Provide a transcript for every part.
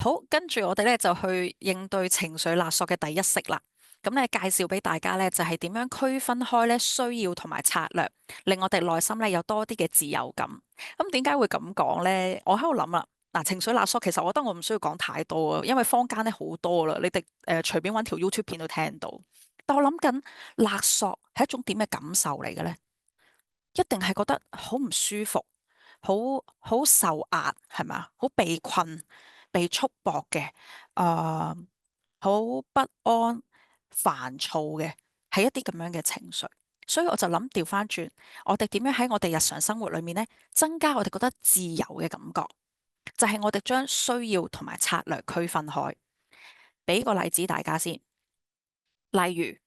好，跟住我哋咧就去應對情緒勒索嘅第一式啦。咁咧介紹俾大家咧就係點樣區分開咧需要同埋策略，令我哋內心咧有多啲嘅自由感。咁點解會咁講咧？我喺度諗啦，嗱，情緒勒索其實我覺得我唔需要講太多啊，因為坊間咧好多啦，你哋隨便揾條 YouTube 片都聽到。但我諗緊勒索係一種點嘅感受嚟嘅咧？一定係覺得好唔舒服，好好受壓，係咪啊？好被困、被束縛嘅，好不安、煩躁嘅，係一啲咁樣嘅情緒。所以我就諗調翻轉，我哋點樣喺我哋日常生活裏面呢，增加我哋覺得自由嘅感覺，就係我哋將需要同埋策略區分開。俾個例子大家先，例如。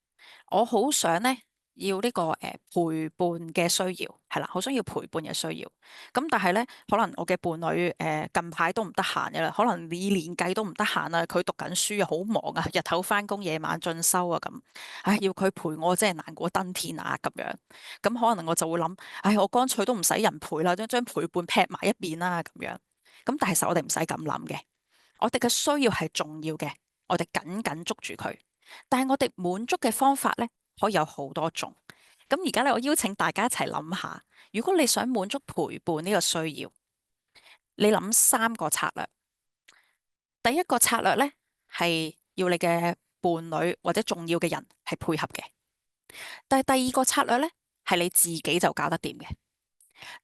我好想呢，要呢個陪伴嘅需要，係啦，好想要陪伴嘅需要。咁但係呢，可能我嘅伴侶近排都唔得閒嘅啦，可能以年計都唔得閒啊。佢讀緊書啊，好忙啊，日頭翻工，夜晚進修啊咁。唉，要佢陪我真係難過登天啊咁樣。咁可能我就會諗，唉，我乾脆都唔使人陪啦，將陪伴劈埋一邊啦咁樣。咁但係其實我哋唔使咁諗嘅，我哋嘅需要係重要嘅，我哋緊緊捉住佢。但係我哋滿足嘅方法咧，可以有好多種。咁而家咧，我邀請大家一齊諗下，如果你想滿足陪伴呢個需要，你諗三個策略。第一個策略咧，係要你嘅伴侶或者重要嘅人係配合嘅。但係第二個策略咧，係你自己就搞得掂嘅。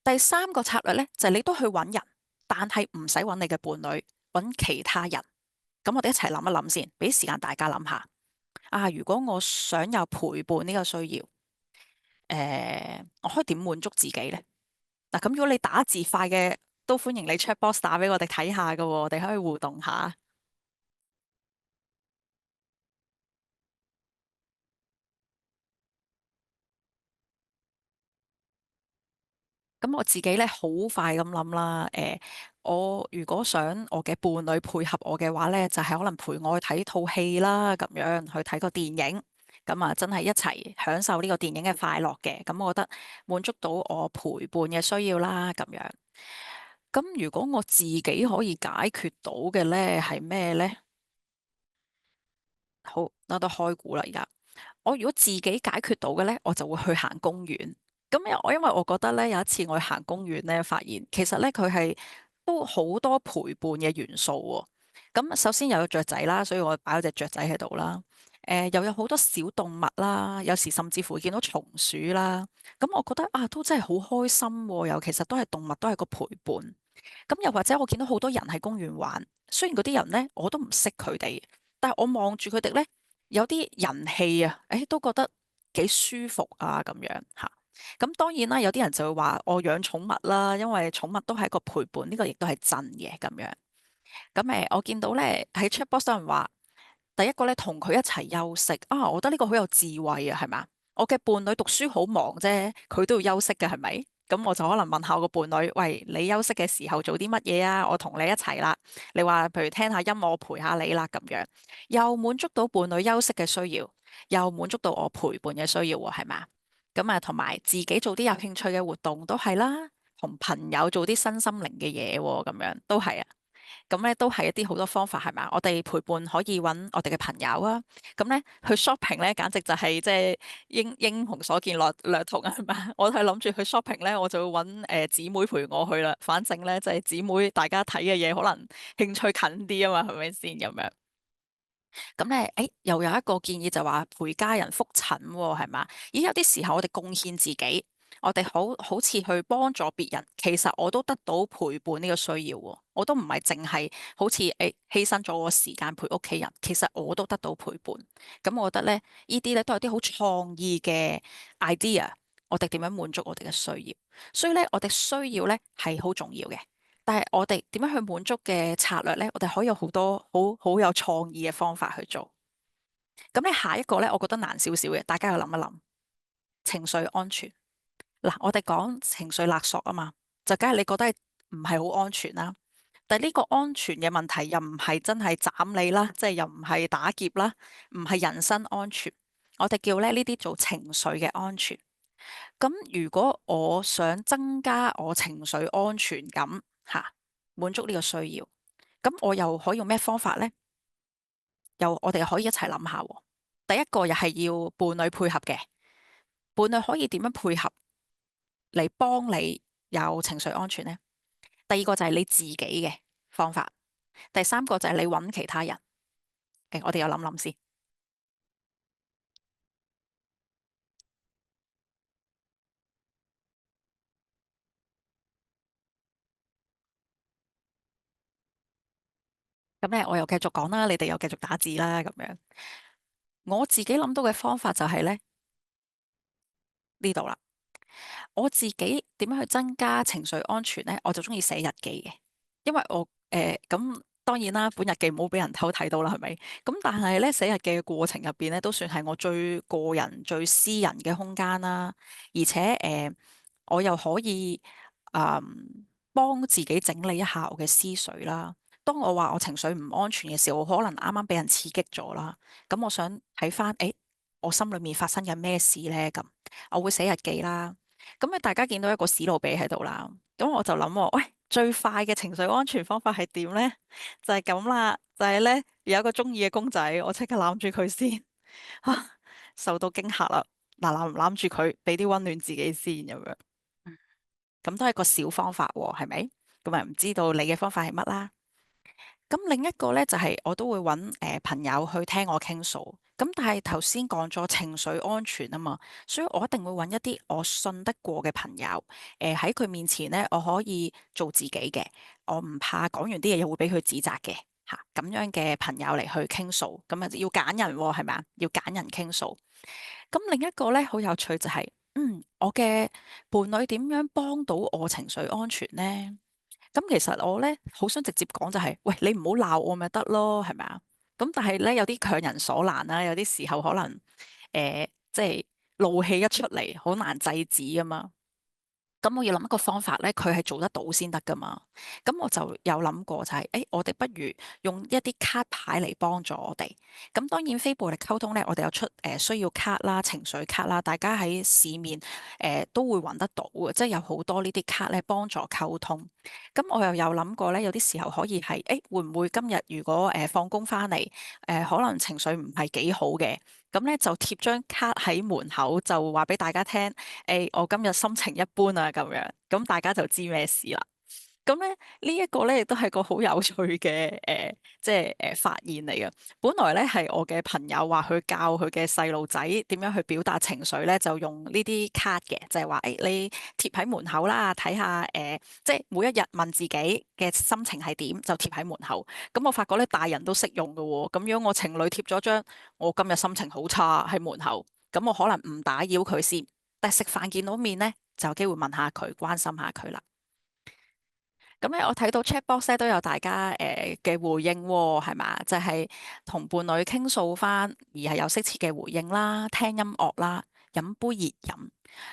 第三個策略咧，就係你都去揾人，但係唔使揾你嘅伴侶，揾其他人。咁我哋一齊諗一諗先，俾時間大家諗下。啊，如果我想有陪伴呢個需要，我可以點滿足自己呢？嗱，咁如果你打字快嘅，都歡迎你 chat box 打俾我哋睇下㗎喎，我哋可以互動下。咁我自己咧好快咁諗啦，我如果想我嘅伴侶配合我嘅話咧，就係可能陪我去睇套戲啦，咁樣去睇個電影，咁啊真係一齊享受呢個電影嘅快樂嘅，咁我覺得滿足到我陪伴嘅需要啦，咁樣。咁如果我自己可以解決到嘅咧，係咩咧？好，我都開估啦，而家。我如果自己解決到嘅咧，我就會去行公園。咁因為我覺得咧，有一次我去行公園咧，發現其實咧佢係都好多陪伴嘅元素喎。咁首先又有雀仔啦，所以我擺咗隻雀仔喺度啦。又有好多小動物啦，有時甚至乎見到松鼠啦。咁我覺得啊，都真係好開心喎。尤其實都係動物，都係個陪伴。咁又或者我見到好多人喺公園玩，雖然嗰啲人咧我都唔識佢哋，但係我望住佢哋咧，有啲人氣啊，都覺得幾舒服啊咁樣嚇。咁當然啦，有啲人就會話我養寵物啦，因為寵物都係一個陪伴，呢個亦都係真嘅咁樣。咁我見到咧喺 chatbox 有人話，第一個咧同佢一齊休息啊，我覺得呢個好有智慧啊，係咪？我嘅伴侶讀書好忙啫，佢都要休息嘅，係咪？咁我就可能問下我個伴侶，喂，你休息嘅時候做啲乜嘢啊？我同你一齊啦。你話譬如聽下音樂，我陪下你啦，咁樣又滿足到伴侶休息嘅需要，又滿足到我陪伴嘅需要喎，係咪？咁啊，同埋自己做啲有興趣嘅活動都係啦，同朋友做啲身心靈嘅嘢喎，咁樣都係啊。咁咧都係一啲好多方法係嘛？我哋陪伴可以揾我哋嘅朋友啊。咁咧去 shopping 咧，簡直就係即係英雄所見略同啊，係嘛？我係諗住去 shopping 咧，我就會揾姊妹陪我去啦。反正咧就係姊妹大家睇嘅嘢可能興趣近啲啊嘛，係咪先咁樣？咁咧，又有一個建議就話陪家人覆診喎，係嘛？咦，有啲時候我哋貢獻自己，我哋好似去幫助別人，其實我都得到陪伴呢個需要喎，我都唔係淨係好似犧牲咗我時間陪屋企人，其實我都得到陪伴。咁我覺得咧，呢啲咧都有啲好創意嘅 idea，我哋點樣滿足我哋嘅需要？所以咧，我哋需要咧係好重要嘅。但係我哋點樣去滿足嘅策略呢？我哋可以有好多好有創意嘅方法去做。咁你下一個呢，我覺得難少少嘅，大家要諗一諗情緒安全。嗱，我哋講情緒勒索啊嘛，就梗係你覺得唔係好安全啦。但係呢個安全嘅問題又唔係真係斬你啦，即係又唔係打劫啦，唔係人身安全。我哋叫咧呢啲做情緒嘅安全。咁如果我想增加我情緒安全感，嚇，滿足呢個需要。咁我又可以用咩方法呢？我哋可以一齊諗下喎。第一個又係要伴侶配合嘅，伴侶可以點樣配合嚟幫你有情緒安全呢？第二個就係你自己嘅方法，第三個就係你揾其他人。我哋又諗諗先。咁咧，我又繼續講啦，你哋又繼續打字啦，咁樣。我自己諗到嘅方法就係咧呢度啦。我自己點樣去增加情緒安全呢？我就中意寫日記嘅，因為咁當然啦，本日記唔好俾人偷睇到啦，係咪？咁但係咧，寫日記嘅過程入邊咧，都算係我最個人、最私人嘅空間啦。而且我又可以幫自己整理一下我嘅思緒啦。當我話我情緒唔安全嘅時候，我可能啱啱俾人刺激咗啦。咁我想睇翻，我心裏面發生緊咩事呢？咁我會寫日記啦。咁啊，大家見到一個史努比喺度啦，咁我就諗喎，喂，最快嘅情緒安全方法係點呢？就係咁啦，就係咧有一個中意嘅公仔，我即刻攬住佢先，啊，受到驚嚇啦，嗱，攬住佢，俾啲溫暖自己先咁樣，咁都係個小方法喎，係咪？咁啊，唔知道你嘅方法係乜啦？咁另一個咧就係、我都會揾朋友去聽我傾訴。咁但係頭先講咗情緒安全啊嘛，所以我一定會揾一啲我信得過嘅朋友。喺佢面前咧，我可以做自己嘅，我唔怕講完啲嘢又會俾佢指責嘅嚇。咁樣嘅朋友嚟去傾訴，咁啊要揀人喎，係咪啊？要揀人傾訴。咁另一個咧好有趣就係、我嘅伴侶點樣幫到我情緒安全呢？咁其實我咧好想直接講就係、喂，你唔好鬧我咪得咯，係咪啊？咁但係咧有啲強人所難啦，有啲時候可能即係怒氣一出嚟，好難制止噶嘛。咁我要諗一個方法咧，佢係做得到先得噶嘛。咁我就有諗過就係、我哋不如用一啲卡牌嚟幫助我哋。咁當然非暴力溝通咧，我哋有出需要卡啦、情緒卡啦，大家喺市面都會揾得到嘅，即係有好多呢啲卡咧幫助溝通。咁我又有諗過咧，有啲時候可以係會唔會今日如果放工翻嚟可能情緒唔係幾好嘅，咁咧就貼張卡喺門口，就話俾大家聽。我今日心情一般啊，咁樣，咁大家就知咩事啦。咁咧呢一個咧亦都係個好有趣嘅即係發現嚟嘅。本來咧係我嘅朋友話佢教佢嘅細路仔點樣去表達情緒咧，就用呢啲卡嘅，就係話你貼喺門口啦，睇下即係每一日問自己嘅心情係點，就貼喺門口。咁我發覺咧大人都識用㗎喎，咁樣我情侶貼咗張我今日心情好差喺門口，咁我可能唔打擾佢先。但係食飯見到面咧，就有機會問下佢，關心下佢啦。咁咧，我睇到 chatbox 咧都有大家嘅回應喎，係嘛？就係同伴侶傾訴翻，而係有適切嘅回應啦，聽音樂啦，飲杯熱飲。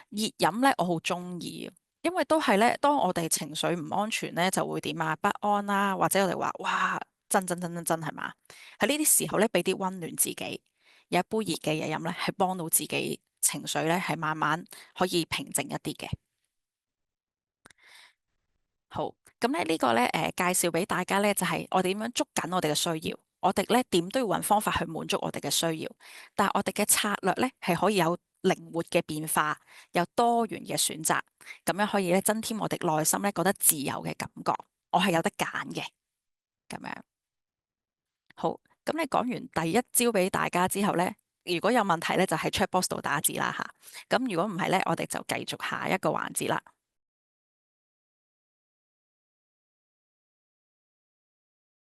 熱飲咧，我好中意，因為都係咧，當我哋情緒唔安全咧，就會點啊不安啦，或者我哋話哇真係嘛？喺呢啲時候咧，俾啲温暖自己，有一杯熱嘅嘢飲咧，係幫到自己情緒咧，係慢慢可以平靜一啲嘅。好，咁咧呢個咧介紹俾大家咧，就係我哋點樣捉緊我哋嘅需要，我哋咧點都要揾方法去滿足我哋嘅需要，但係我哋嘅策略咧係可以有靈活嘅變化，有多元嘅選擇，咁樣可以咧增添我哋內心咧覺得自由嘅感覺，我係有得揀嘅，咁樣。好，咁你講完第一招俾大家之後咧，如果有問題咧就喺 chat box 度打字啦吓，咁如果唔係咧，我哋就繼續下一個環節啦。